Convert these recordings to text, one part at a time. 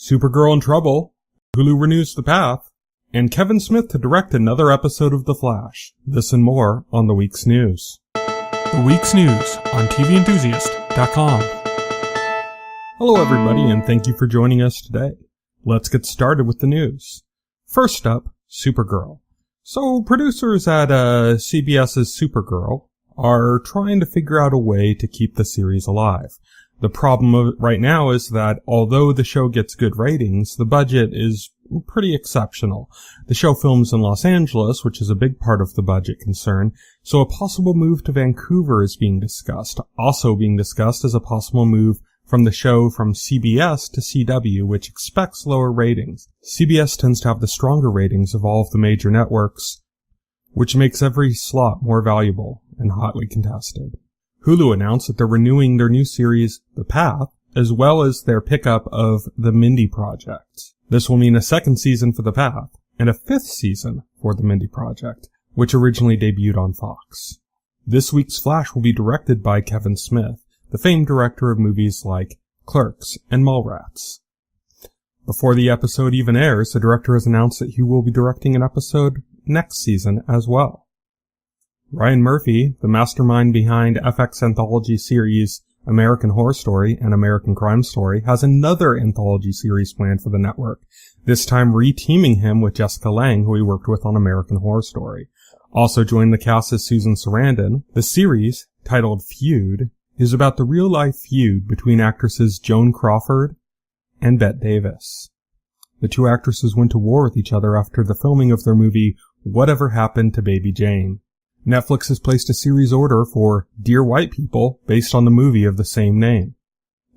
Supergirl in trouble, Hulu renews The Path, and Kevin Smith to direct another episode of The Flash. This and more on the week's news. The week's news on TVEnthusiast.com. Hello everybody, and thank you for joining us today. Let's get started with the news. First up, Supergirl. So producers at CBS's Supergirl are trying to figure out a way to keep the series alive. The problem right now is that although the show gets good ratings, the budget is pretty exceptional. The show films in Los Angeles, which is a big part of the budget concern, so a possible move to Vancouver is being discussed. Also being discussed is a possible move from the show from CBS to CW, which expects lower ratings. CBS tends to have the stronger ratings of all of the major networks, which makes every slot more valuable and hotly contested. Hulu announced that they're renewing their new series, The Path, as well as their pickup of The Mindy Project. This will mean a second season for The Path, and a fifth season for The Mindy Project, which originally debuted on Fox. This week's Flash will be directed by Kevin Smith, the famed director of movies like Clerks and Mallrats. Before the episode even airs, the director has announced that he will be directing an episode next season as well. Ryan Murphy, the mastermind behind FX anthology series American Horror Story and American Crime Story, has another anthology series planned for the network, this time re-teaming him with Jessica Lange, who he worked with on American Horror Story. Also joined the cast is Susan Sarandon. The series, titled Feud, is about the real-life feud between actresses Joan Crawford and Bette Davis. The two actresses went to war with each other after the filming of their movie Whatever Happened to Baby Jane. Netflix has placed a series order for Dear White People based on the movie of the same name.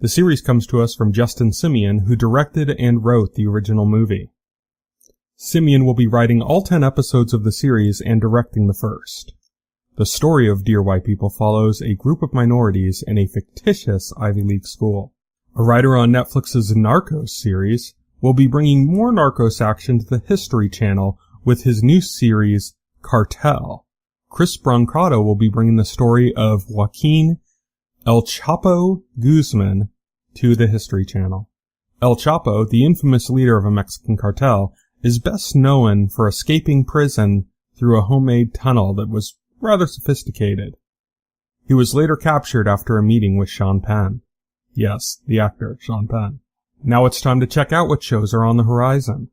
The series comes to us from Justin Simien, who directed and wrote the original movie. Simien will be writing all 10 episodes of the series and directing the first. The story of Dear White People follows a group of minorities in a fictitious Ivy League school. A writer on Netflix's Narcos series will be bringing more Narcos action to the History Channel with his new series, Cartel. Chris Brancato will be bringing the story of Joaquin El Chapo Guzman to the History Channel. El Chapo, the infamous leader of a Mexican cartel, is best known for escaping prison through a homemade tunnel that was rather sophisticated. He was later captured after a meeting with Sean Penn. Yes, the actor, Sean Penn. Now it's time to check out what shows are on the horizon.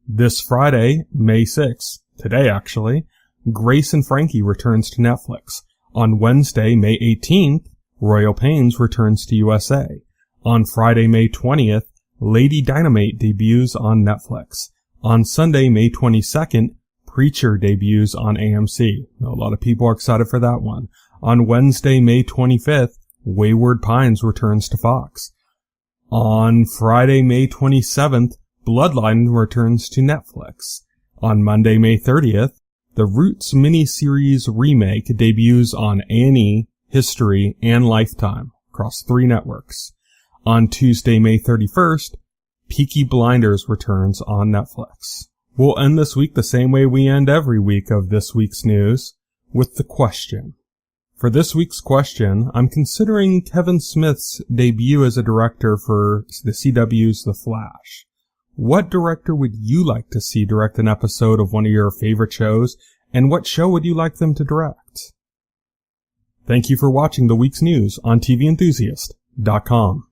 This Friday, May 6th, today actually, Grace and Frankie returns to Netflix. On Wednesday, May 18th, Royal Pains returns to USA. On Friday, May 20th, Lady Dynamite debuts on Netflix. On Sunday, May 22nd, Preacher debuts on AMC. A lot of people are excited for that one. On Wednesday, May 25th, Wayward Pines returns to Fox. On Friday, May 27th, Bloodline returns to Netflix. On Monday, May 30th, the Roots miniseries remake debuts on A&E, History, and Lifetime across 3 networks. On Tuesday, May 31st, Peaky Blinders returns on Netflix. We'll end this week the same way we end every week of this week's news, with the question. For this week's question, I'm considering Kevin Smith's debut as a director for the CW's The Flash. What director would you like to see direct an episode of one of your favorite shows, and what show would you like them to direct? Thank you for watching the week's news on TVEnthusiast.com.